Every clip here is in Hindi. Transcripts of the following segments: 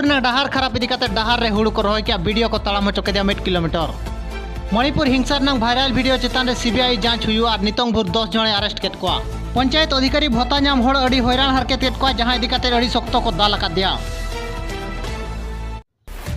अतुरना डहार खराब इदी काते डहार रे हुड़ू को रहोय क्या वीडियो को ताड़ाम होचो केदिया 1 किलोमीटर। मणिपुर हिंसा रनांग भाइराल वीडियो चेतान रे सीबीआई जांच हुयु और नितोंग भुर 10 जने अरेस्ट केत कोआ। पंचायत अधिकारी भत्ता नाम होड़ अड़ी हैरान हरकत केत कोआ जहां इदी काते अड़ी सख्त को दाल आकादिया।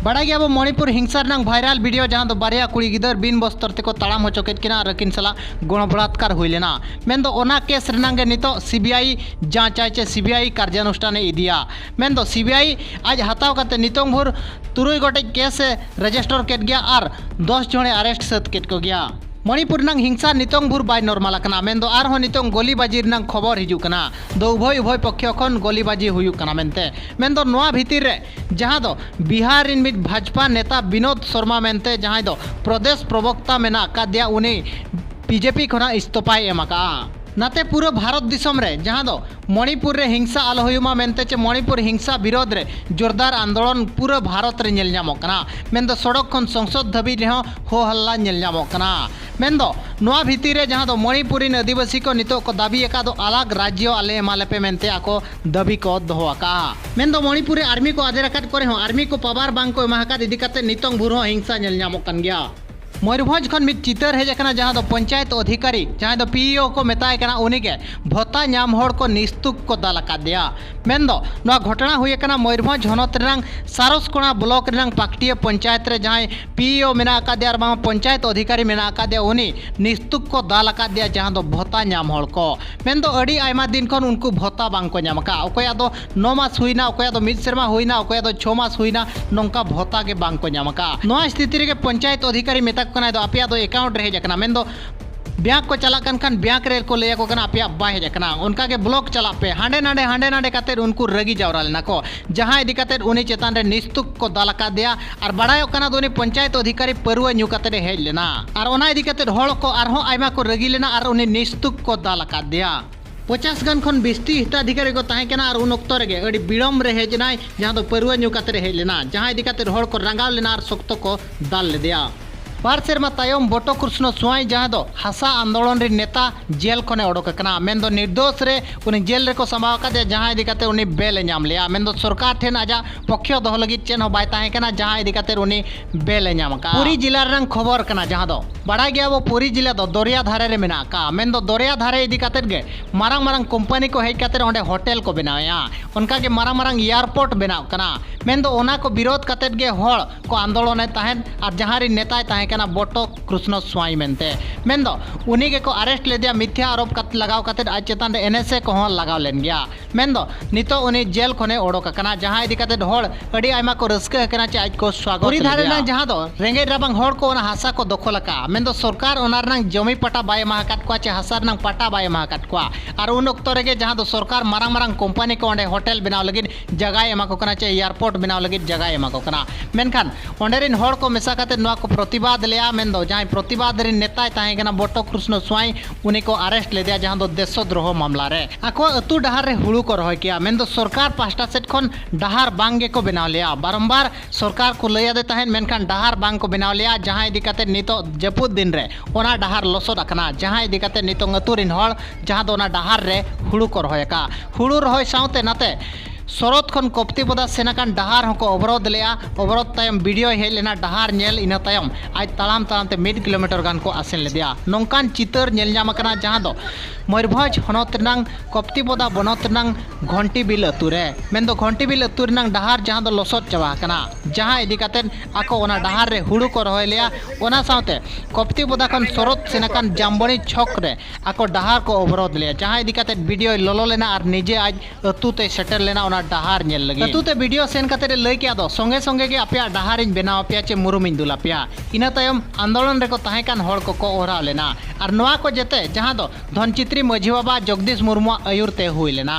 बड़ा गया वो मणिपुर हिंसा रनांग भाइराल वीडियो जहां दो बारिया कुड़ी गिदर बिन बस्तर ते को ताड़ाम होचो केत किना रकिन सला गण बलात्कार हुई लेना। मेन ओना केस रनांग नितो सीबीआई जांच आइचे सीबीआई कार्यानुष्ठान इदिया। मेन सीबीआई आज हताव काते नितोंग भुर 3 गोटे केस रजिस्टर केत गया और 10 जने अरेस्ट सत केत को गया। मणिपुर रनांग हिंसा नितोंग भुर बाय नॉर्मल कना। मेन आरहो नितोंग गोलीबाजी रनांग खबर हिजु कना। दो उभय पक्ष खन गोलीबाजी हुयु कना मेनते। मेन नोआ भीतिर रे जहां दो बिहार इन मिद भाजपा नेता विनोद शर्मा मेनते जहां दो प्रदेश प्रवक्ता मेना कादिया उनी बीजेपी खना इस्तीफा एमका। नाते पूरा भारत दिसम रे जहां दो मणिपुर रे हिंसा आलो हुयुमा मेनते चे मणिपुर हिंसा विरोध रे जोरदार आंदोलन पूरा भारत रे नेल ᱧᱟᱢᱚᱜ कना। मेन सड़क खन संसद धबी रे हो हल्ला नेल ᱧᱟᱢᱚᱜ कना। मेन नोआ भीतिर रे जहां दो मणिपुरी आदिवासी को नितो को दाबी एका दो अलग राज्य आले मालेपे मेनते आको दाबी को दोहका। मेन मणिपुर रे आर्मी को आदेर काट करे हो आर्मी को पावर बांग को एमाका इदी काते नितोंग भुर हिंसा नेल ᱧᱟᱢᱚᱜ कन गया। मयूरभंज खन मिद चितर हेजना जहां दो पंचायत अधिकारी जहां दो पीईओ को मेताय कना उनी के भत्ता नाम होड़ को निस्तुक को दाल आकादिया। मेन दो नोआ घटना हुई कना मयूरभंज हनत रनांग सारसकोणा ब्लॉक रनांग पाकटिया पंचायत रे जहां पीईओ मेना आकादिया और बांग पंचायत अधिकारी मेना आकादिया उनी निस्तुक को दाल आकादिया जहां दो भत्ता नाम होड़ को। मेन दो अड़ी आयमा दिन खन उनको भत्ता बांग को नामका। ओकया दो 9 मास हुईना ओकया दो 1 सेरमा हुईना ओकया दो 6 मास हुईना नोंका भत्ता के बांग को नामका। नोआ स्थिति रे पंचायत अधिकारी मेता दो अपिया दो अकाउंट रे हेजना। मेन दो बैंक को चला कन बैंक रे को ले को कना अपिया बाय हेजना उनका के ब्लॉक चला पे हांडे नाडे काते उनको रगी जावरा लेना को जहां इदी काते उनी चेतान रे निस्तुक को दालका दिया और बड़ायो कना दोनी पंचायत अधिकारी परुआ न्यू काते हेज लेना और ओना इदी काते होड़ को आरहो आयमा को रगी लेना और उनी निस्तुक को दालका दिया। 50 गन खन 20 हिताधिकारी को ताहे कना और उन ओक्तो रे अड़ी बिड़म रे हेजनाय जहां दो परुआ न्यू काते हेज लेना जहां इदी काते होड़ को रंगाव लेना और सख्त को दाल ले दिया। 2 सेरमा तायम बटो कृष्ण स्वाई जहां दो हासा आंदोलन रे नेता जेल खने ओडोक कना। मेन दो निर्दोष रे उनी जेल रे को समाव कादे जहां इदी काते उनी बेल नाम लिया। मेन दो सरकार ठेन आजा पक्ष दोह लगी चेन हो बाय ताहे कना जहां इदी काते उनी बेल नाम का। पुरी जिला रंग खबर कना जहां दो बड़ा गया वो पुरी जिला दो दरिया धारे रे मेना का। मेन दो दरिया धारे इदी काते गे मारंग मारंग कंपनी को हेज काते ओंडे होटल को बनाया उनका के मारंग मारंग एयरपोर्ट बनाव कना। मेन दो ओना को विरोध काते गे होड़ को आंदोलन ताहेन और जहां रे नेता ताहे कना बटो कृष्ण स्वाई मेनते। मेन दो उनी के को अरेस्ट ले दिया मिथ्या आरोप कत लगाव काते आज चेतान रे एनएसए को हो लगाव लेन गया। मेन दो नितो उनी जेल खने ओडोक कना जहां इदी काते होड़ अड़ी आयमा को रस्का कना चे आज को स्वागत पुरी धारे ना जहां दो रेंगे राबांग होड़ को ओना हासा को दखल का। मेन दो सरकार ओनार नंग जमी पटा बाय महाकाट को चे हासार नंग पटा बाय महाकाट को और उन ओक्तो रे जहां दो सरकार मारंग मारंग कंपनी को ओंडे होटल बनाव लगिन जगह एमा को कना चे एयरपोर्ट बनाव लगिन जगह एमा को कना। मेनखान ओंडे रिन होड़ को मेसा काते नोआ को प्रतिवाद लेया। मेन दो जहां प्रतिवाद रे नेता ताहे कना बटो कृष्ण स्वाई उनी को अरेस्ट ले दिया जहां दो देशद्रोह मामला रे आको अतु डहार रे हुड़ू को रहोय किया। मेन दो सरकार पास्टा सेट खन डहार बांगे को बनाव लिया बारंबार सरकार को लैया दे ताहेन मेनखान डहार बांग को बनाव लिया जहां इदी काते नितो जपुद दिन रे ओना डहार लसोद अकना जहां इदी काते नितो अतु रिन होड़ जहां दो ओना डहार रे हुड़ू को रहोय का। हुड़ू रहोय साउते नाते शरत खन कप्ती बदा सेनाकान डहार होको अवरोध लेया। अवरोध तायम वीडियो हेज लेना डहार नेल इना तायम आज तालाम तालाम ते 1 किलोमीटर गान को आसेन ले दिया। नोंकान चितर नेल ᱧᱟᱢ कना जहां दो मयूरभंज हनत रनांग कप्ती बदा बनत रनांग घंटी बिल अतु रे। मेन दो घंटी बिल अतु रनांग डहार जहां दो लसोद चाबा कना जहां इदी कातेन आको ओना डहार रे हुड़ू को रहोय लिया। ओना साउते कप्ती बदा खन शरत सेनाकान जामबणी छक रे आको डहार को अवरोध लिया जहां इदी काते वीडियो ललो लेना और निजे आज अतु ते सेटर लेना डहार नेल लगी अतु ते वीडियो सेन काते रे लय किया दो संगे संगे के अपया डहार इन बनाव पिया चे मुरुमिन दुला पिया। इना तायम आंदोलन रे को ताहे कान होड़ को ओहरा लेना और नोआ को जेते जहां दो धनचित्री माझी बाबा जगदीश मुर्मू आयुर ते हुई लेना।